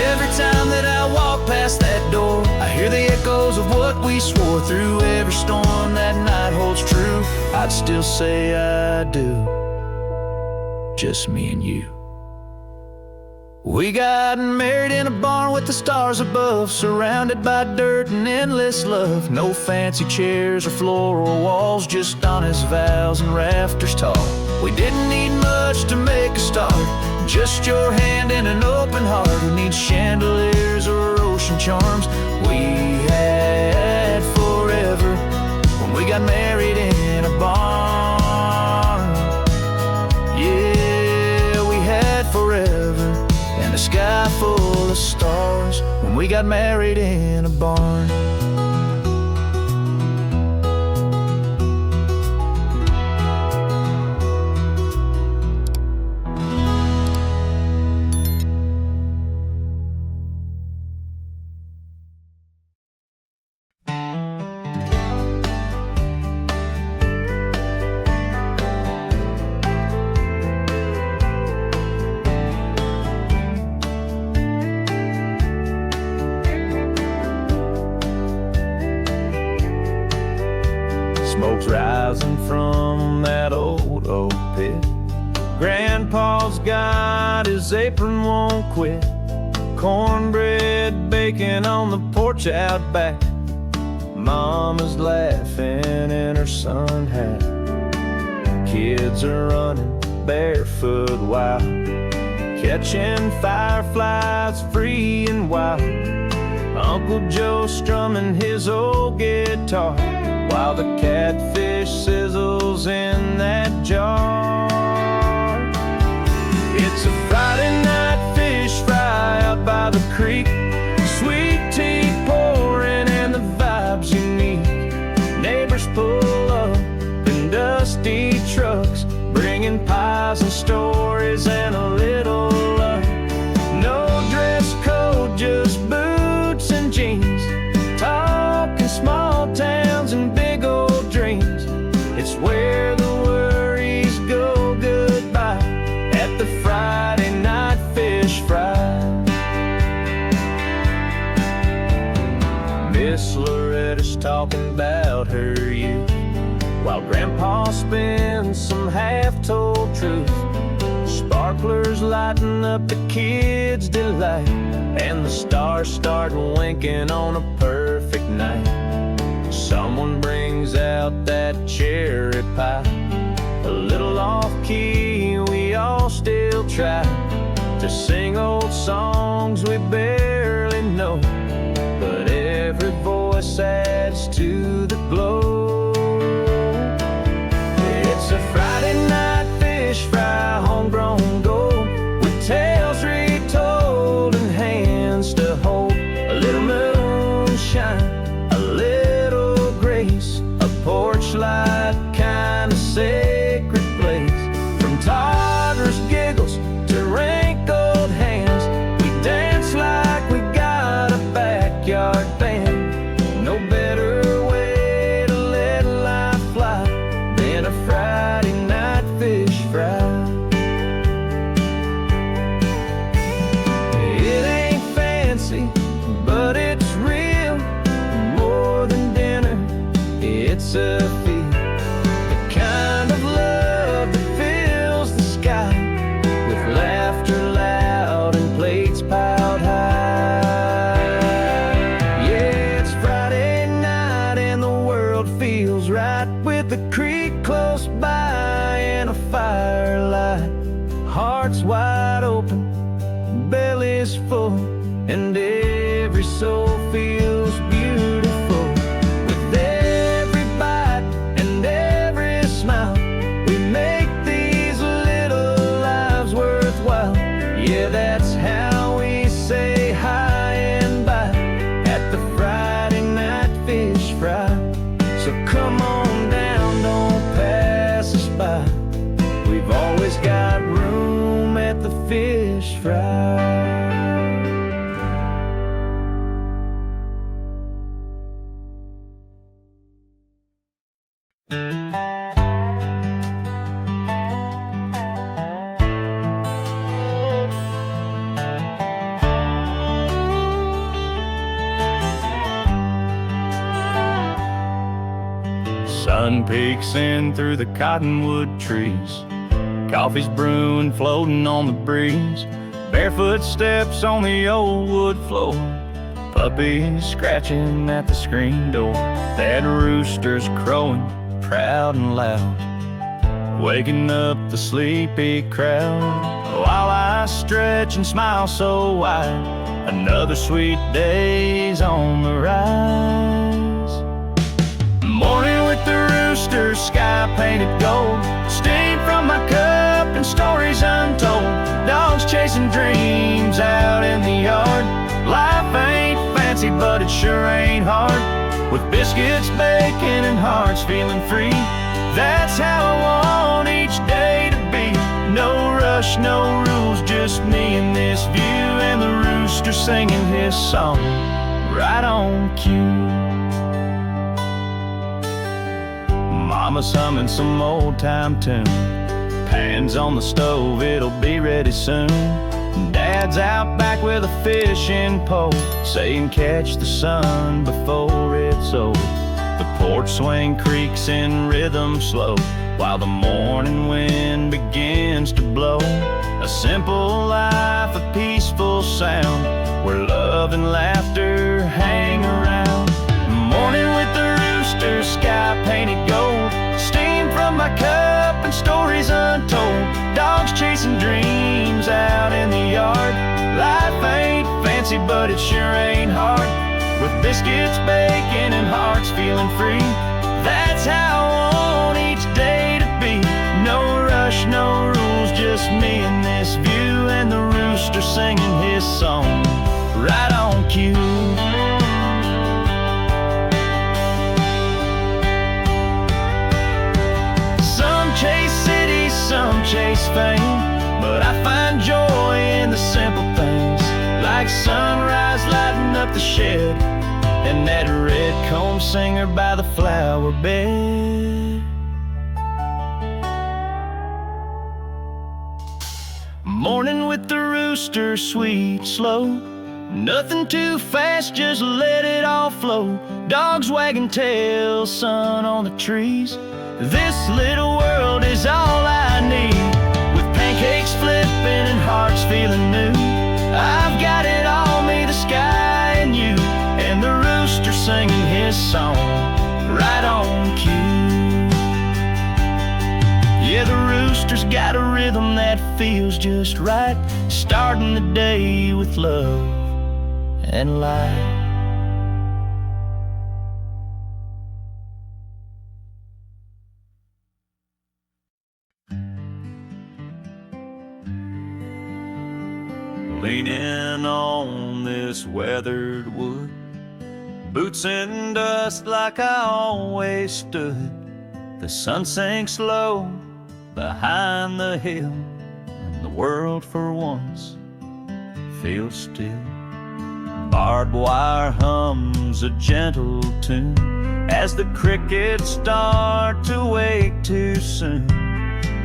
Every time that I walk past that door, I hear the echoes of what we swore. Through every storm that night holds true, I'd still say I do, just me and you. We got married in a barn with the stars above, surrounded by dirt and endless love. No fancy chairs or floral walls, just honest vows and rafters tall. We didn't need much to make a start, just your hand and an open heart. Who needs chandeliers or ocean charms? We had forever when we got married in a barn. Yeah, we had forever and a sky full of stars when we got married in a barn. Smoke's rising from that old oak pit. Grandpa's got his apron, won't quit. Cornbread baking on the porch out back. Mama's laughing in her sun hat. Kids are running barefoot wild, catching fireflies free and wild. Uncle Joe strumming his old guitar while the catfish sizzles in that jar. It's a Friday night fish fry out by the creek. Sweet tea pouring and the vibe's unique. Neighbors pull up in dusty trucks, bringing pies and stories and a little luck. No dress code, just boots and jeans, talking small towns and big old dreams. It's where the worries go goodbye at the Friday night fish fry. Miss Loretta's talking about her youth, while Grandpa spins some half-told truth. Sparklers lighten up the kids' delight, and the stars start winking on a perfect night. Someone brings out that cherry pie, a little off-key, we all still try to sing old songs we barely know, but every voice adds to the glow. It's a Friday night fish fry, homegrown gold, with tales retold and hands to hold. A little moonshine, a little grace, a porch light kind of sacred place. From toddlers' giggles to wrinkled hands, we dance like we got a backyard band. No better way to let life fly than a Friday night fish fry. It ain't fancy, but it's real. More than dinner, it's a feel. The kind of love that fills the sky with laughter loud and plates piled high. Yeah, it's Friday night and the world feels right, with the creek close by and a firelight. Hearts wide open, bellies full, and every soul feels beautiful. With every bite and every smile, we make these little lives worthwhile. Yeah, that's how we say hi and bye at the Friday night fish fry. So come on down, don't pass us by. We've always got room at the fish fry. Sun peeks in through the cottonwood trees. Coffee's brewing, floating on the breeze. Barefoot steps on the old wood floor. Puppies scratching at the screen door. That rooster's crowing, proud and loud, waking up the sleepy crowd. While I stretch and smile so wide, another sweet day's on the rise. Morning with the rooster, sky painted gold, steam from my cup and stories untold. Dogs chasing dreams out in the yard. Life ain't fancy, but it sure ain't hard. With biscuits, bacon, and hearts feeling free, that's how I want each day to be. No rush, no rules, just me and this view, and the rooster singing his song right on cue. Mama's humming some old-time tune. Pans on the stove, it'll be ready soon. Dad's out back with a fishing pole, saying catch the sun before it's over. The porch swing creaks in rhythm slow, while the morning wind begins to blow. A simple life, a peaceful sound, where love and laughter hang around. Morning with the rooster, sky painted gold, steam from my cup and stories untold. Dogs chasing dreams out in the yard. Life ain't fancy, but it sure ain't hard. With biscuits, bacon, and hearts feeling free, that's how I want each day to be. No rush, no rules, just me and this view, and the rooster singing his song right on cue. Chase cities, some chase fame, but I find joy in the simple things, like sunrise lighting up the shed, and that red comb singer by the flower bed. Morning with the rooster, sweet, slow, Nothing too fast, just let it all flow. Dogs wagging tails, sun on the trees. This little world is all I need, with pancakes flipping and hearts feeling new. I've got it all, me, the sky, and you, and the rooster singing his song right on cue. Yeah, the rooster's got a rhythm that feels just right, starting the day with love and light. Leaning on this weathered wood, boots in dust like I always stood. The sun sinks low behind the hill, and the world for once feels still. Barbed wire hums a gentle tune as the crickets start to wake too soon.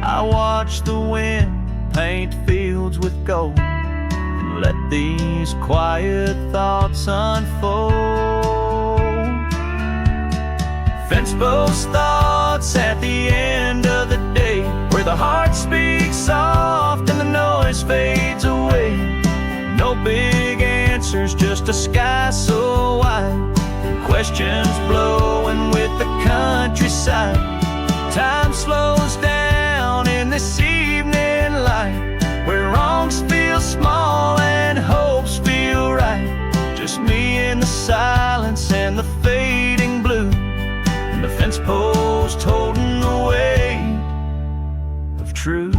I watch the wind paint fields with gold, and let these quiet thoughts unfold. Fencepost thoughts at the end of the day, where the heart speaks soft and the noise fades away. No big answers, just a sky so wide, questions blowing with the countryside. Time slows down in this evening light, where wrongs feel small and hopes feel right. Just me in the silence and the fading blue, and the fence post holding the weight of truth.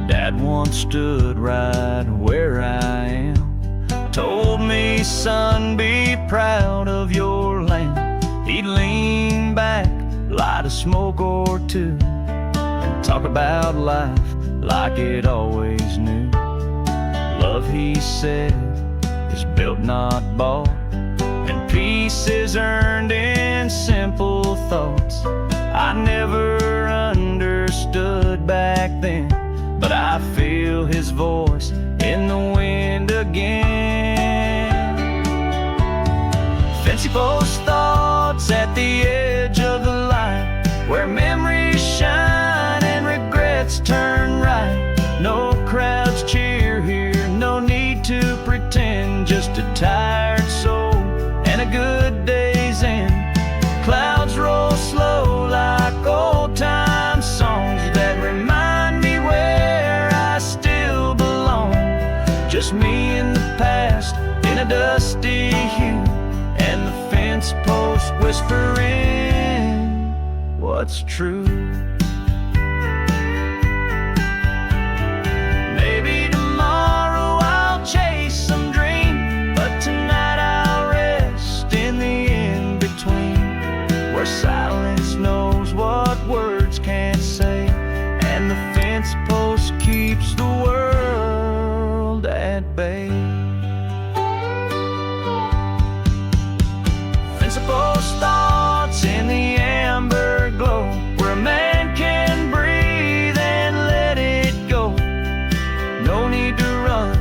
Dad once stood right where I am, told me, son, be proud of your land. He'd lean back, light a smoke or two, and talk about life like it always knew. Love, he said, is built not bought, and peace is earned in simple thoughts. I never understood back then, but I feel his voice in the wind again. Fencepost thoughts at the edge of the light, where memories shine and regrets turn right. No crowds cheer here, no need to pretend, just a tired soul and a good day's end. Clouds roll slow like old time songs that remind me where I still belong. Just me in the past in a dusty hue, and the fence post whispering what's true. Maybe tomorrow I'll chase some dream, but tonight I'll rest in the in-between, where silence knows what words can't say, and the fence post keeps the world at bay. Fencepost thoughts in the amber glow, where a man can breathe and let it go. No need to run,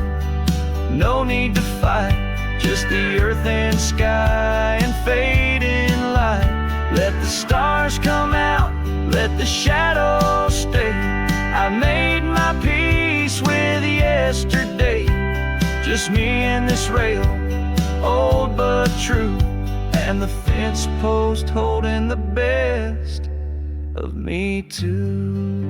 no need to fight, just the earth and sky and fading light. Let the stars come out, let the shadows stay. I made my peace with yesterday. Just me and this rail, old but true, and the fence post holding the best of me too.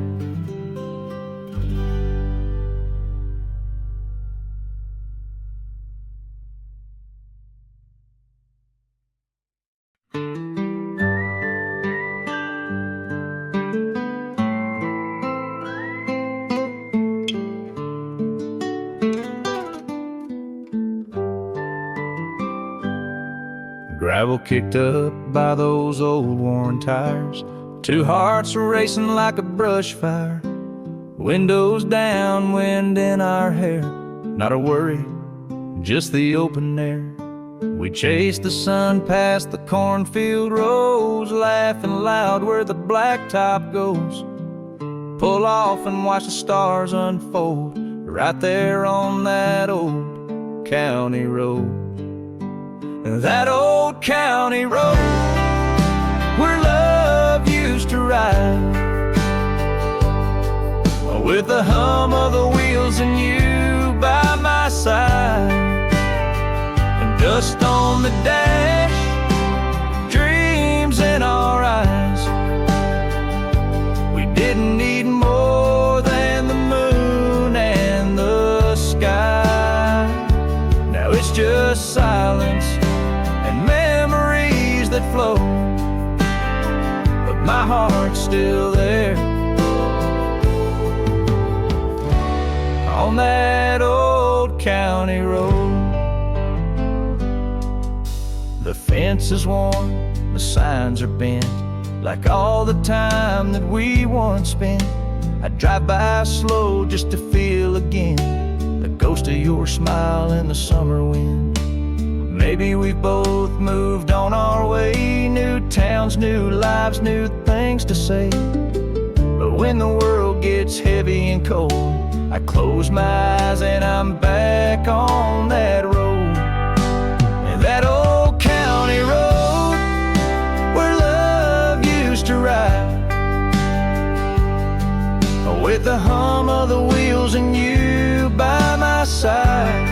Gravel kicked up by those old worn tires, two hearts racing like a brush fire. Windows down, wind in our hair, not a worry, just the open air. We chased the sun past the cornfield rows, laughing loud where the blacktop goes. Pull off and watch the stars unfold, right there on that old county road. That old county road where love used to ride, with the hum of the wheels and you by my side, and dust on the dash, dreams in our eyes. We didn't need more than the moon and the sky. Now it's just silence and memories that flow, but my heart's still there on that old county road. The fence is worn, the signs are bent, like all the time that we once spent. I drive by slow just to feel again the ghost of your smile in the summer wind. Maybe we've both moved on our way, new towns, new lives, new things to say. But when the world gets heavy and cold, I close my eyes and I'm back on that road. And that old county road where love used to ride, with the hum of the wheels and you by my side.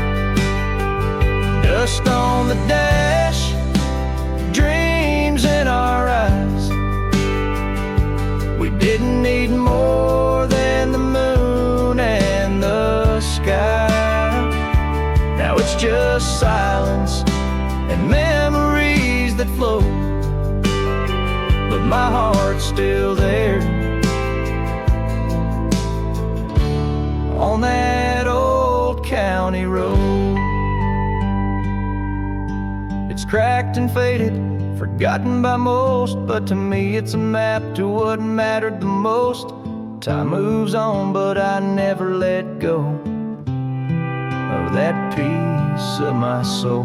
Dust on the dash, dreams in our eyes. We didn't need more than the moon and the sky. Now it's just silence and memories that flow, but my heart's still there on that old county road. It's cracked and faded, forgotten by most, but to me it's a map to what mattered the most. Time moves on, but I never let go of that piece of my soul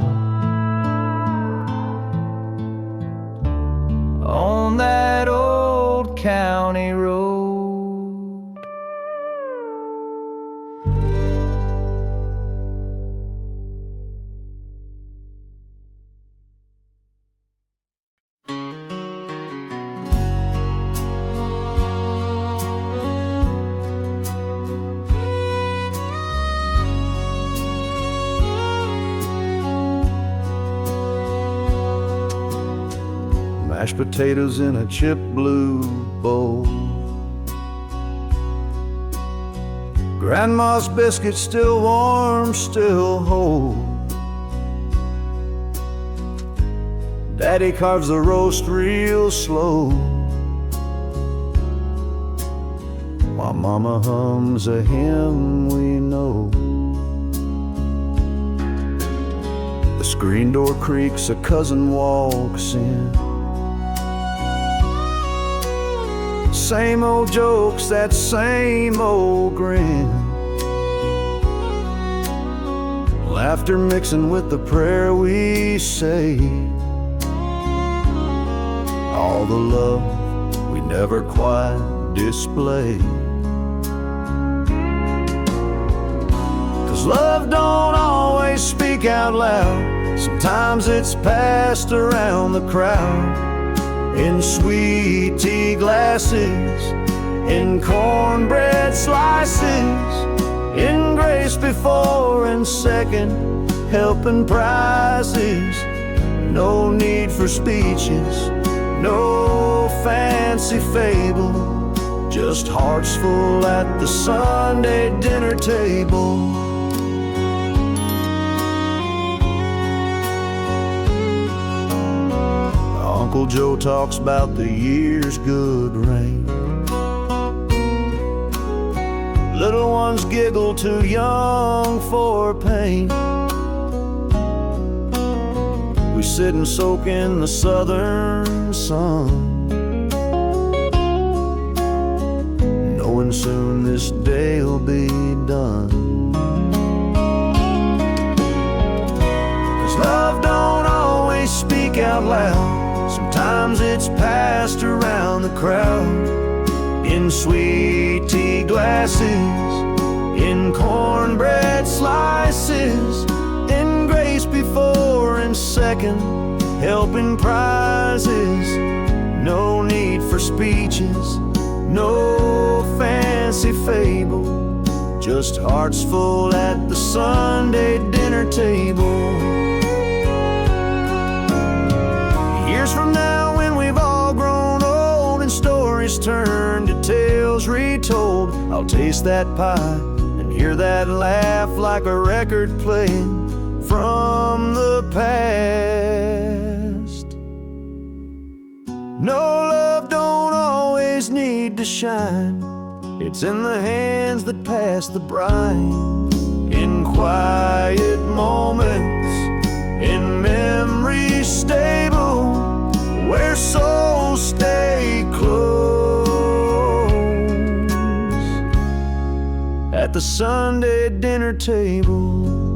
on that old county road. Mashed potatoes in a chip blue bowl, Grandma's biscuits still warm, still whole. Daddy carves the roast real slow, while Mama hums a hymn we know. The screen door creaks, a cousin walks in. Same old jokes, that same old grin. Laughter mixing with the prayer we say. All the love we never quite display. 'Cause love don't always speak out loud. Sometimes it's passed around the crowd, in sweet tea glasses, in cornbread slices, in grace before and second helping prizes. No need for speeches, no fancy fable, just hearts full at the Sunday dinner table. Uncle Joe talks about the year's good rain. Little ones giggle, too young for pain. We sit and soak in the southern sun, knowing soon this day'll be done. 'Cause love don't always speak out loud. Sometimes it's passed around the crowd, in sweet tea glasses, in cornbread slices, in grace before and second helping prizes. No need for speeches, no fancy fable, just hearts full at the Sunday dinner table. Years from now, when we've all grown old and stories turn to tales retold, I'll taste that pie and hear that laugh like a record playing from the past. No, love don't always need to shine. It's in the hands that pass the brine, in quiet moments, in memories stable, where souls stay close at the Sunday dinner table.